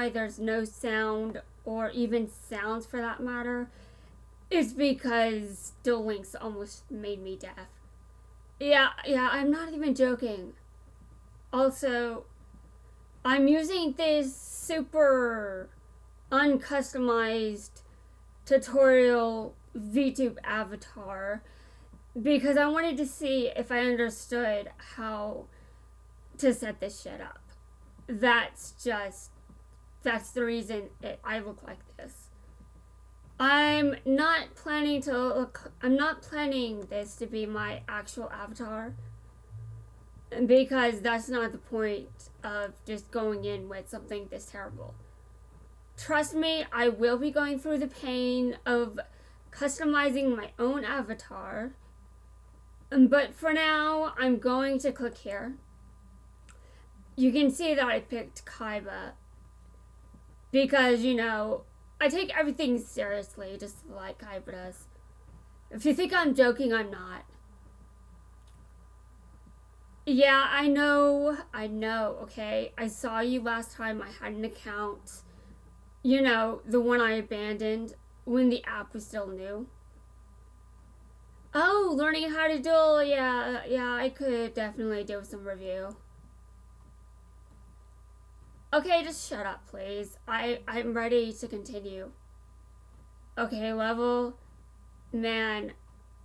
why there's no sound, or even sounds for that matter, is because Duel Links almost made me deaf. Yeah, I'm not even joking. Also, I'm using this super uncustomized tutorial VTube avatar because I wanted to see if I understood how to set this shit up. That's the reason I look like this. I'm not planning this to be my actual avatar because that's not the point of just going in with something this terrible. Trust me, I will be going through the pain of customizing my own avatar. But for now, I'm going to click here. You can see that I picked Kaiba because, I take everything seriously, just like Kaiba does. If you think I'm joking, I'm not. Yeah, I know, okay? I saw you last time I had an account. The one I abandoned when the app was still new. Oh, learning how to duel, yeah, I could definitely do some review. Okay, just shut up, please. I'm ready to continue. Okay, level. Man,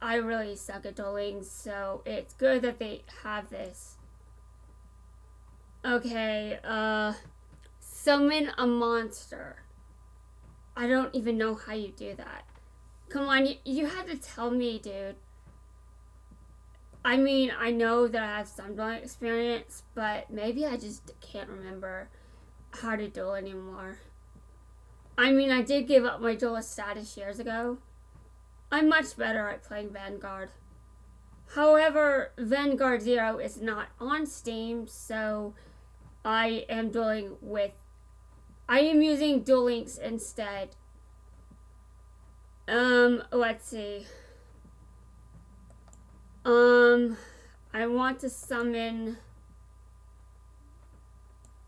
I really suck at Duel Links, so it's good that they have this. Okay, summon a monster. I don't even know how you do that. Come on, you had to tell me, dude. I mean, I know that I have some dueling experience, but maybe I just can't remember how to duel anymore. I mean, I did give up my duelist status years ago. I'm much better at playing Vanguard. However, Vanguard Zero is not on Steam, so I am using Duel Links instead. Let's see. I want to summon...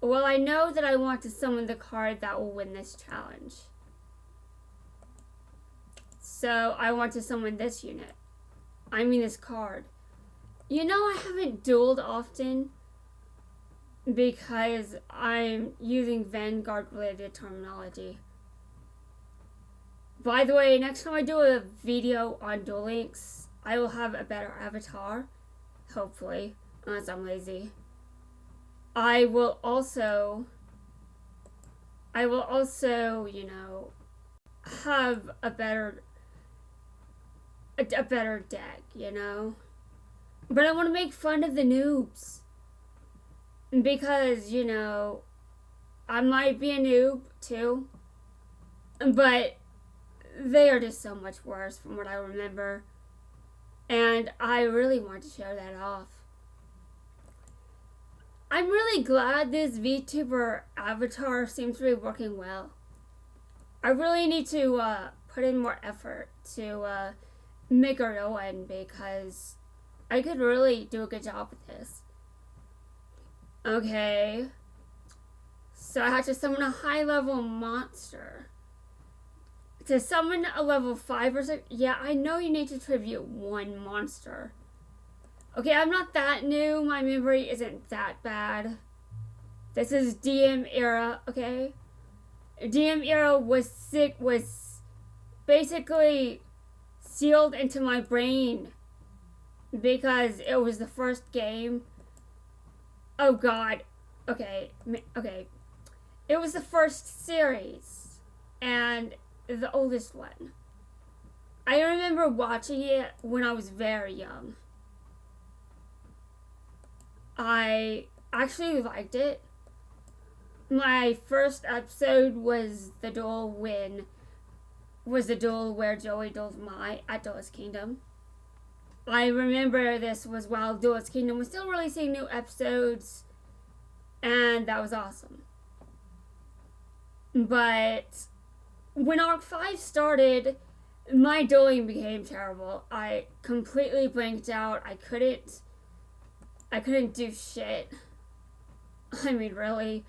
Well, I know that I want to summon the card that will win this challenge. So, I want to summon this unit. I mean this card. I haven't dueled often because I'm using Vanguard-related terminology. By the way, next time I do a video on Duel Links, I will have a better avatar. Hopefully, unless I'm lazy. I will also, have a better deck, But I want to make fun of the noobs. Because, I might be a noob, too. But they are just so much worse from what I remember. And I really want to show that off. I'm really glad this VTuber avatar seems to be working well. I really need to put in more effort to make a real one because I could really do a good job with this. Okay. So I have to summon a high level monster. To summon a level 5 or 6, yeah, I know you need to tribute one monster. Okay, I'm not that new. My memory isn't that bad. This is DM era, okay? DM era was basically sealed into my brain because it was the first game. Oh God. Okay. It was the first series and the oldest one. I remember watching it when I was very young. I actually liked it. My first episode was the duel where Joey dueled Mai at Duelist Kingdom. I remember this was while Duelist Kingdom was still releasing new episodes, and that was awesome. But when Arc 5 started, my dueling became terrible. I completely blanked out. I couldn't do shit. I mean, really.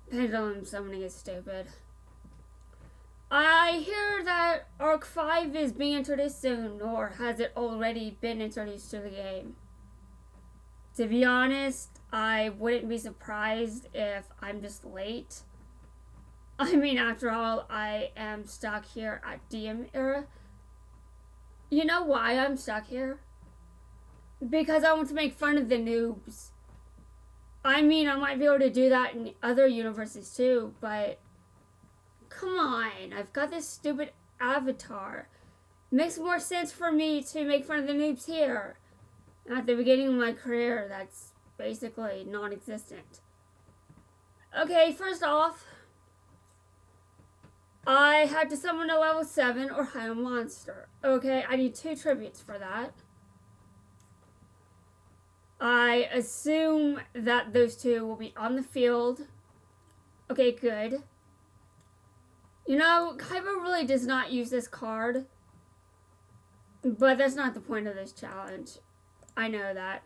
Pendulum summoning is stupid. I hear that Arc 5 is being introduced soon, or has it already been introduced to the game? To be honest, I wouldn't be surprised if I'm just late. I mean, after all, I am stuck here at DM era. You know why I'm stuck here? Because I want to make fun of the noobs. I mean, I might be able to do that in other universes too, but come on, I've got this stupid avatar. It makes more sense for me to make fun of the noobs here. At the beginning of my career, that's basically non-existent. Okay, first off, I had to summon a level 7 or higher monster. Okay, I need 2 tributes for that. I assume that those 2 will be on the field. Okay, good. You know, Kaiba really does not use this card. But that's not the point of this challenge. I know that.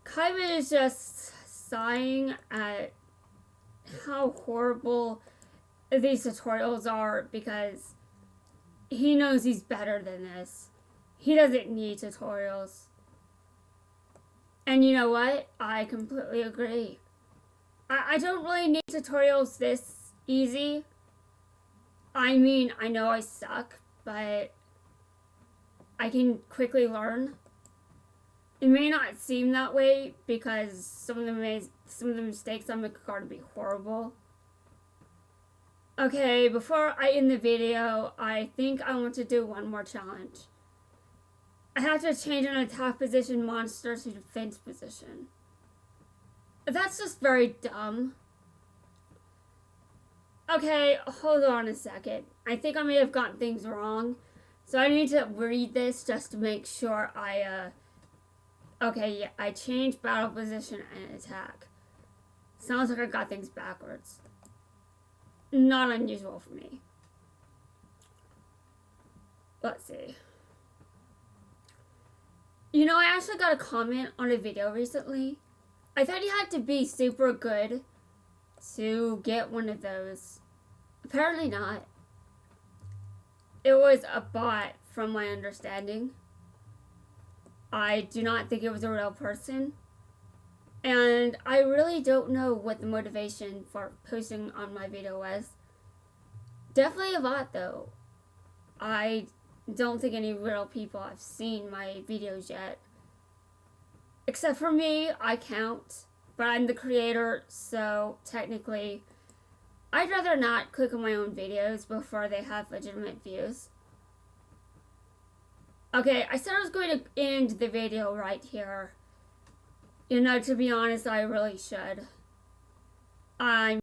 Kaiba is just sighing at how horrible these tutorials are because he knows he's better than this. He doesn't need tutorials. And you know what? I completely agree. I don't really need tutorials this easy. I mean, I know I suck, but I can quickly learn. It may not seem that way because some of the mistakes I make are to be horrible. Okay, before I end the video, I think I want to do one more challenge. I have to change an attack position monster to defense position. That's just very dumb. Okay, hold on a second. I think I may have gotten things wrong. So I need to read this just to make sure okay, yeah, I changed battle position and attack. Sounds like I got things backwards. Not unusual for me. Let's see. You know, I actually got a comment on a video recently. I thought you had to be super good to get one of those. Apparently not. It was a bot, from my understanding. I do not think it was a real person. And I really don't know what the motivation for posting on my video was. Definitely a bot, though. I don't think any real people have seen my videos yet. Except for me, I count. But I'm the creator, so technically, I'd rather not click on my own videos before they have legitimate views. Okay, I said I was going to end the video right here. You know, to be honest, I really should. I'm